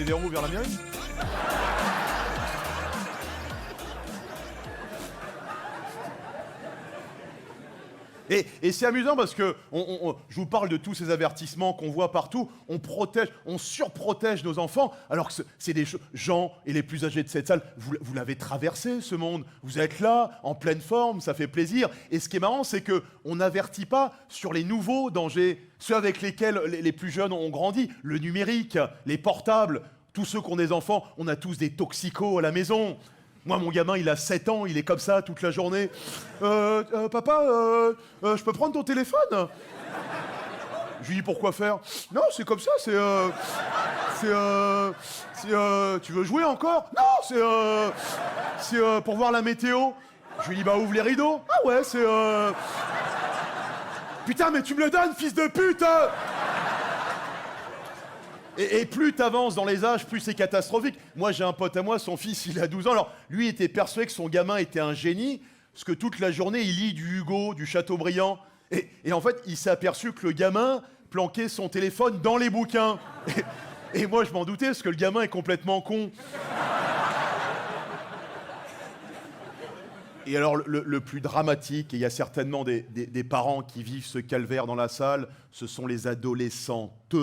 c'est des roues vers la mairie. Et c'est amusant parce que je vous parle de tous ces avertissements qu'on voit partout. On protège, on surprotège nos enfants, alors que c'est des gens et les plus âgés de cette salle. Vous l'avez traversé, ce monde. Vous êtes là, en pleine forme, ça fait plaisir. Et ce qui est marrant, c'est qu'on n'avertit pas sur les nouveaux dangers, ceux avec lesquels les plus jeunes ont grandi. Le numérique, les portables, tous ceux qui ont des enfants, on a tous des toxicos à la maison. Moi, mon gamin, il a 7 ans, il est comme ça toute la journée. Papa, je peux prendre ton téléphone? Je lui dis, pourquoi faire? Non, c'est comme ça, tu veux jouer encore? Non, c'est pour voir la météo. Je lui dis, bah ouvre les rideaux. Ah ouais, Putain, mais tu me le donnes, fils de pute! Et plus t'avances dans les âges, plus c'est catastrophique. Moi, j'ai un pote à moi, son fils, il a 12 ans. Alors, lui était persuadé que son gamin était un génie, parce que toute la journée, il lit du Hugo, du Chateaubriand. Et en fait, il s'est aperçu que le gamin planquait son téléphone dans les bouquins. Et moi, je m'en doutais, parce que le gamin est complètement con. Et alors, le plus dramatique, et il y a certainement des parents qui vivent ce calvaire dans la salle, ce sont les adolescentes.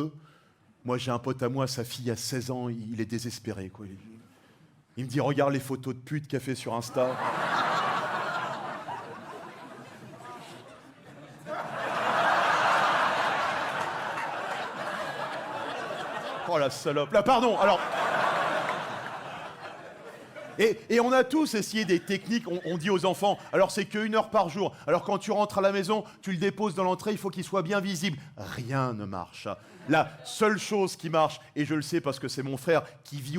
Moi, j'ai un pote à moi, sa fille a 16 ans, il est désespéré, quoi. Il me dit, regarde les photos de pute qu'elle fait sur Insta. Oh la salope. Là, pardon, alors... Et on a tous essayé des techniques, on dit aux enfants, alors c'est qu'1 heure par jour. Alors quand tu rentres à la maison, tu le déposes dans l'entrée, il faut qu'il soit bien visible. Rien ne marche. La seule chose qui marche, et je le sais parce que c'est mon frère qui vit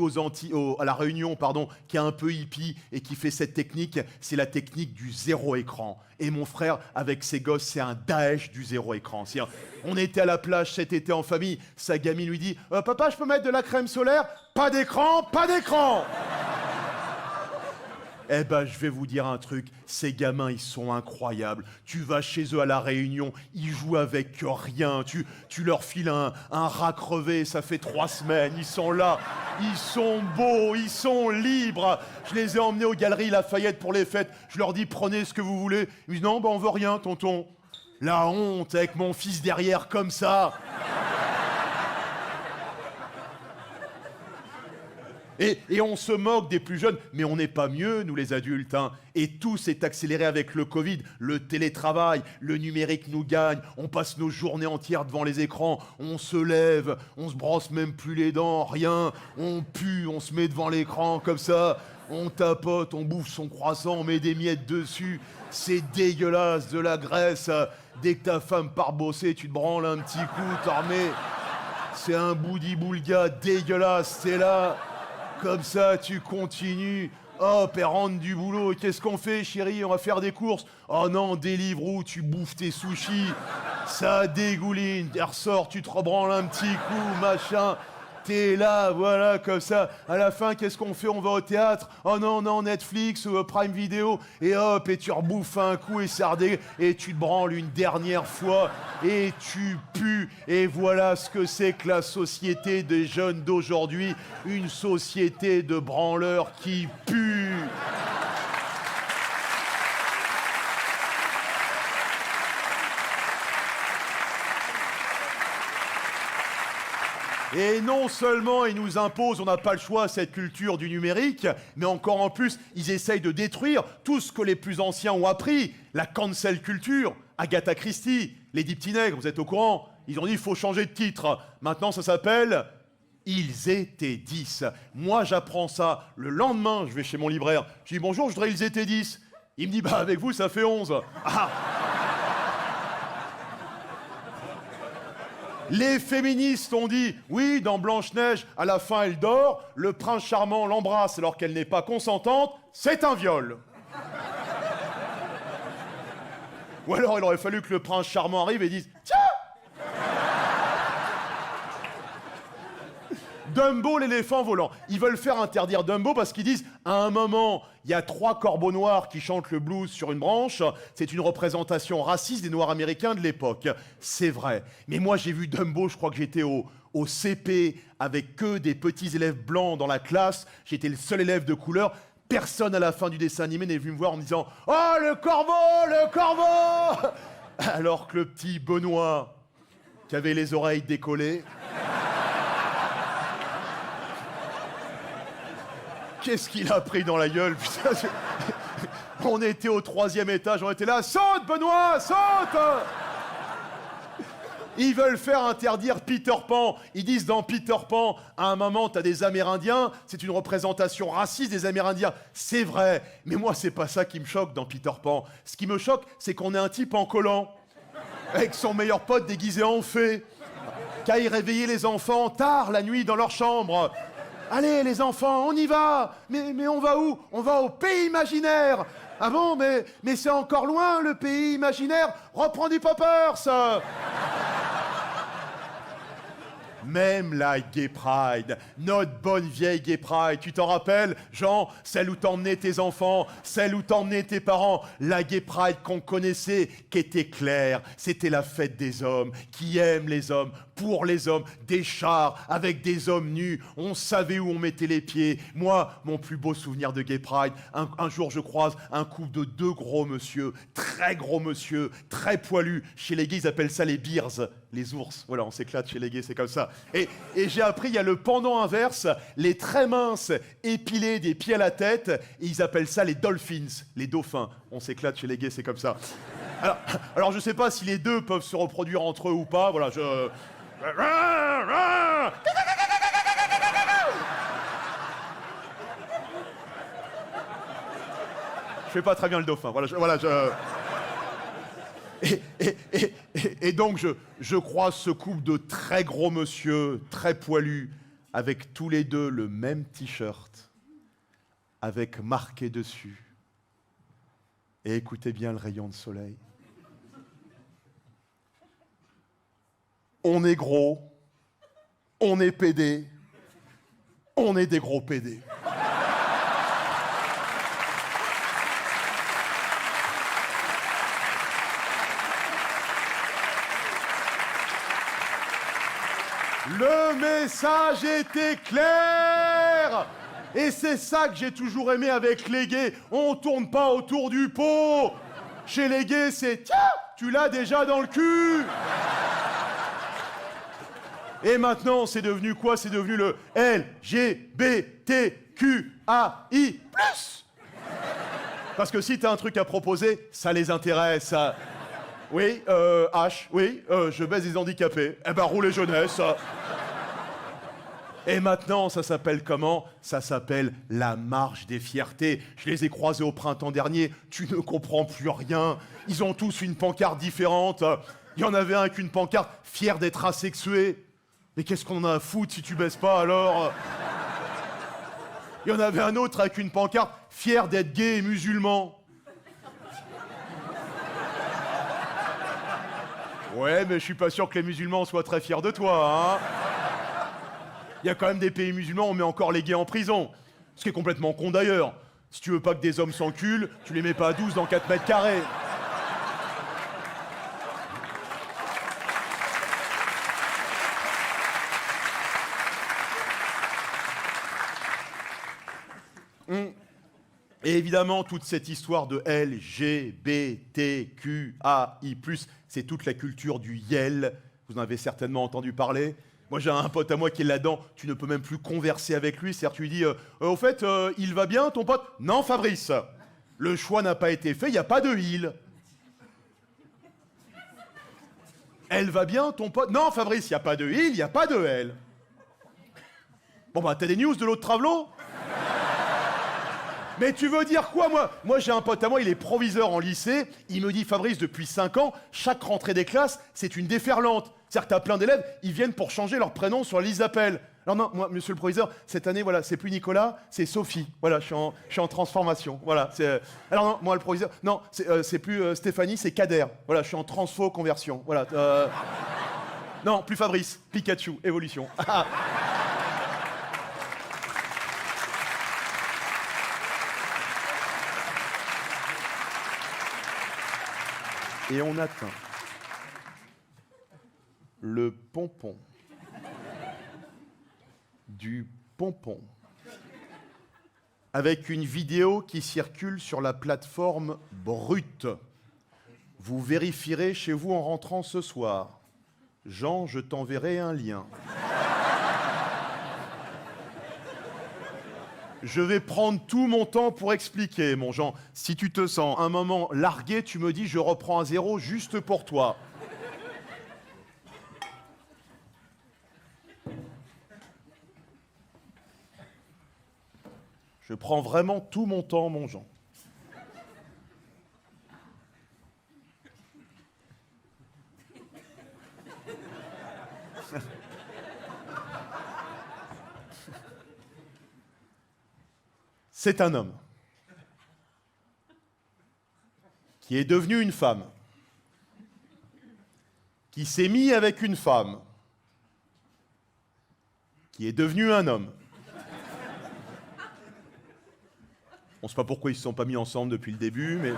à La Réunion, qui est un peu hippie et qui fait cette technique, c'est la technique du zéro écran. Et mon frère, avec ses gosses, c'est un Daesh du zéro écran. On était à la plage cet été en famille, sa gamine lui dit « Papa, je peux mettre de la crème solaire ?»« Pas d'écran, pas d'écran !» Eh ben, je vais vous dire un truc, ces gamins, ils sont incroyables. Tu vas chez eux à La Réunion, ils jouent avec rien. Tu leur files un rat crevé, ça fait 3 semaines, ils sont là. Ils sont beaux, ils sont libres. Je les ai emmenés aux Galeries Lafayette pour les fêtes. Je leur dis, prenez ce que vous voulez. Ils disent, non, ben on veut rien, tonton. La honte avec mon fils derrière comme ça. Et on se moque des plus jeunes, mais on n'est pas mieux, nous les adultes. Hein. Et tout s'est accéléré avec le Covid, le télétravail, le numérique nous gagne, on passe nos journées entières devant les écrans, on se lève, on se brosse même plus les dents, rien, on pue, on se met devant l'écran comme ça, on tapote, on bouffe son croissant, on met des miettes dessus, c'est dégueulasse, de la graisse. Dès que ta femme part bosser, tu te branles un petit coup, t'en remets. C'est un boudi-boulga dégueulasse, c'est là... Comme ça, tu continues. Hop, elle rentre du boulot. Qu'est-ce qu'on fait, chérie? On va faire des courses. Oh non, Deliveroo, tu bouffes tes sushis. Ça dégouline. Elle ressort, tu te rebranles un petit coup, machin. T'es là, voilà, comme ça. À la fin, qu'est-ce qu'on fait? On va au théâtre. Oh non, non, Netflix ou Prime Video. Et hop, et tu rebouffes un coup et ça et tu te branles une dernière fois. Et tu pues. Et voilà ce que c'est que la société des jeunes d'aujourd'hui. Une société de branleurs qui puent. Et non seulement ils nous imposent, on n'a pas le choix, cette culture du numérique, mais encore en plus, ils essayent de détruire tout ce que les plus anciens ont appris. La cancel culture, Agatha Christie, les 10 petits nègres, vous êtes au courant? Ils ont dit, il faut changer de titre. Maintenant, ça s'appelle « Ils étaient 10 ». Moi, j'apprends ça. Le lendemain, je vais chez mon libraire. Je dis, bonjour, je voudrais « Ils étaient 10 ». Il me dit, bah avec vous, ça fait 11. Ah. Les féministes ont dit, oui, dans Blanche-Neige, à la fin, elle dort, le prince charmant l'embrasse alors qu'elle n'est pas consentante, c'est un viol. Ou alors, il aurait fallu que le prince charmant arrive et dise, tiens! Dumbo, l'éléphant volant. Ils veulent faire interdire Dumbo parce qu'ils disent, à un moment, il y a 3 corbeaux noirs qui chantent le blues sur une branche. C'est une représentation raciste des Noirs américains de l'époque. C'est vrai. Mais moi, j'ai vu Dumbo, je crois que j'étais au CP avec que des petits élèves blancs dans la classe. J'étais le seul élève de couleur. Personne à la fin du dessin animé n'est venu me voir en me disant « Oh, le corbeau, le corbeau !» Alors que le petit Benoît, qui avait les oreilles décollées... Qu'est-ce qu'il a pris dans la gueule, putain. On était au 3e étage, on était là. Saute, Benoît, saute. Ils veulent faire interdire Peter Pan. Ils disent dans Peter Pan, à un moment, t'as des Amérindiens, c'est une représentation raciste des Amérindiens. C'est vrai, mais moi, c'est pas ça qui me choque dans Peter Pan. Ce qui me choque, c'est qu'on est un type en collant, avec son meilleur pote déguisé en fée, qui aille réveiller les enfants tard la nuit dans leur chambre. Allez, les enfants, on y va. Mais on va où? On va au pays imaginaire. Ah bon, mais c'est encore loin, le pays imaginaire. Reprends du Poppers. Même la Gay Pride, notre bonne vieille Gay Pride, tu t'en rappelles, Jean, celle où t'emmenais tes enfants, celle où t'emmenais tes parents, la Gay Pride qu'on connaissait, qui était claire, c'était la fête des hommes, qui aiment les hommes, pour les hommes, des chars avec des hommes nus, on savait où on mettait les pieds. Moi, mon plus beau souvenir de Gay Pride, un jour je croise un couple de 2 gros monsieur, très poilus, chez les gays ils appellent ça les bears, les ours, voilà, on s'éclate chez les gays, c'est comme ça. Et j'ai appris, il y a le pendant inverse, les très minces, épilés des pieds à la tête, et ils appellent ça les dolphins, les dauphins. On s'éclate chez les gays, c'est comme ça. Alors je sais pas si les deux peuvent se reproduire entre eux ou pas, voilà, je fais pas très bien le dauphin, Et donc, je croise ce couple de très gros monsieur, très poilus, avec tous les deux le même t-shirt, avec marqué dessus. Et écoutez bien le rayon de soleil. On est gros, on est pédé, on est des gros pédés. Le message était clair. Et c'est ça que j'ai toujours aimé avec les gays. On tourne pas autour du pot. Chez les gays, c'est « Tiens, tu l'as déjà dans le cul !» Et maintenant, c'est devenu quoi? C'est devenu le LGBTQAI+. Parce que si t'as un truc à proposer, ça les intéresse. Oui, je baise des handicapés. Eh ben, roulez jeunesse. Et maintenant, ça s'appelle comment? Ça s'appelle la marche des fiertés. Je les ai croisés au printemps dernier. Tu ne comprends plus rien. Ils ont tous une pancarte différente. Il y en avait un avec une pancarte « Fier d'être asexué ». Mais qu'est-ce qu'on a à foutre si tu baisses pas, alors? Il y en avait un autre avec une pancarte « Fier d'être gay et musulman ». Ouais, mais je suis pas sûr que les musulmans soient très fiers de toi, hein. Il y a quand même des pays musulmans où on met encore les gays en prison. Ce qui est complètement con d'ailleurs. Si tu veux pas que des hommes s'enculent, tu les mets pas à 12 dans 4 mètres carrés. Et évidemment, toute cette histoire de LGBTQAI+, c'est toute la culture du YEL. Vous en avez certainement entendu parler. Moi, j'ai un pote à moi qui est là-dedans. Tu ne peux même plus converser avec lui. C'est-à-dire, tu lui dis, au fait, il va bien, ton pote? Non, Fabrice. Le choix n'a pas été fait, il n'y a pas de il. Elle va bien, ton pote? Non, Fabrice, il n'y a pas de il, il n'y a pas de elle. Bon, bah, t'as des news de l'autre travelot? Mais tu veux dire quoi, moi? Moi, j'ai un pote à moi, il est proviseur en lycée. Il me dit, Fabrice, depuis 5 ans, chaque rentrée des classes, c'est une déferlante. C'est-à-dire que t'as plein d'élèves, ils viennent pour changer leur prénom sur la liste d'appel. Alors non, moi, monsieur le proviseur, cette année, voilà, c'est plus Nicolas, c'est Sophie. Voilà, je suis en transformation. Voilà, alors non, moi, le proviseur, non, c'est plus Stéphanie, c'est Kader. Voilà, je suis en transfo-conversion. Voilà. Non, plus Fabrice, Pikachu, évolution. Et on atteint le pompon du pompon avec une vidéo qui circule sur la plateforme Brut. Vous vérifierez chez vous en rentrant ce soir. Jean, je t'enverrai un lien. Je vais prendre tout mon temps pour expliquer, mon Jean. Si tu te sens un moment largué, tu me dis je reprends à zéro juste pour toi. Je prends vraiment tout mon temps, mon Jean. C'est un homme qui est devenu une femme, qui s'est mis avec une femme, qui est devenu un homme. On ne sait pas pourquoi ils ne se sont pas mis ensemble depuis le début, mais...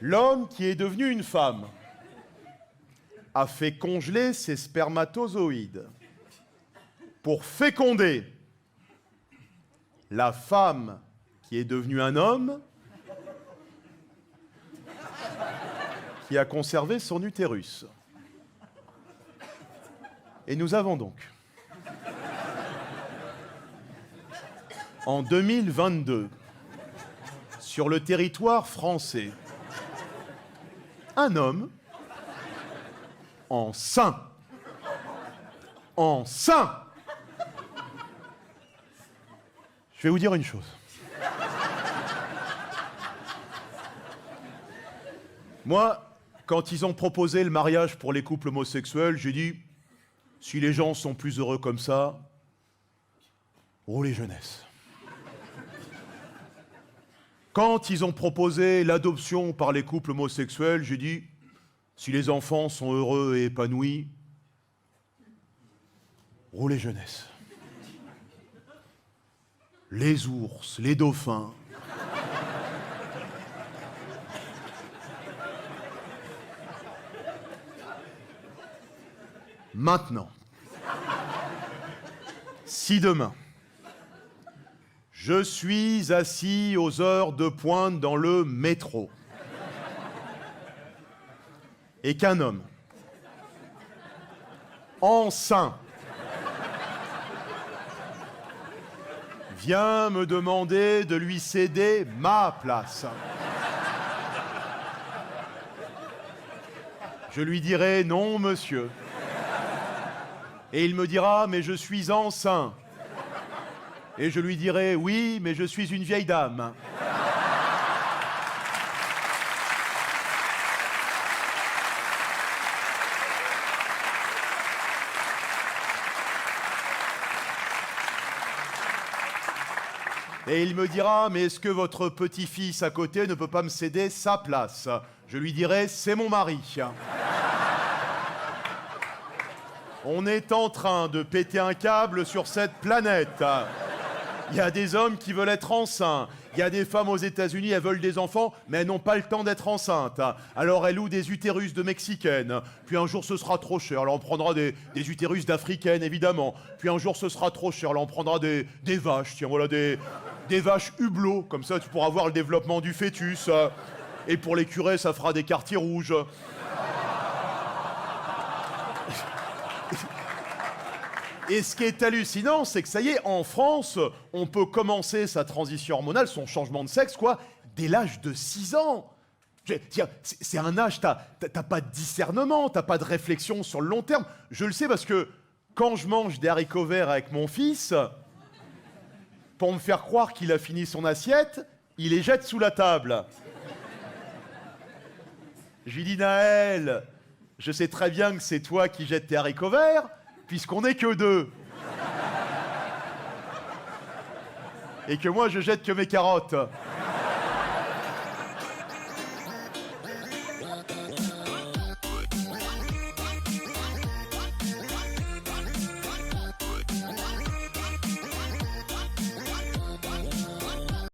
L'homme qui est devenu une femme a fait congeler ses spermatozoïdes pour féconder la femme qui est devenue un homme qui a conservé son utérus. Et nous avons donc, en 2022, sur le territoire français, un homme enceint. Enceint. Je vais vous dire une chose. Moi, quand ils ont proposé le mariage pour les couples homosexuels, j'ai dit, si les gens sont plus heureux comme ça, roulez jeunesse. Quand ils ont proposé l'adoption par les couples homosexuels, j'ai dit, si les enfants sont heureux et épanouis, roulez jeunesse. Les ours, les dauphins. Maintenant, si demain, je suis assis aux heures de pointe dans le métro et qu'un homme enceint vient me demander de lui céder ma place, je lui dirai non, monsieur. Et il me dira, mais je suis enceint. Et je lui dirai, oui, mais je suis une vieille dame. Et il me dira, mais est-ce que votre petit-fils à côté ne peut pas me céder sa place? Je lui dirai, c'est mon mari. On est en train de péter un câble sur cette planète. Il y a des hommes qui veulent être enceints. Il y a des femmes aux États-Unis, elles veulent des enfants, mais elles n'ont pas le temps d'être enceintes. Alors elles louent des utérus de Mexicaines. Puis un jour, ce sera trop cher. Alors on prendra des utérus d'Africaines, évidemment. Puis un jour, ce sera trop cher. Alors on prendra des vaches. Tiens, voilà, des vaches hublots. Comme ça, tu pourras voir le développement du fœtus. Et pour les curés, ça fera des quartiers rouges. Et ce qui est hallucinant, c'est que ça y est, en France, on peut commencer sa transition hormonale, son changement de sexe, quoi, dès l'âge de 6 ans. C'est un âge, t'as pas de discernement, t'as pas de réflexion sur le long terme. Je le sais parce que quand je mange des haricots verts avec mon fils, pour me faire croire qu'il a fini son assiette, il les jette sous la table. Je lui dis, Naël, je sais très bien que c'est toi qui jettes tes haricots verts, puisqu'on n'est que deux. Et que moi, je jette que mes carottes.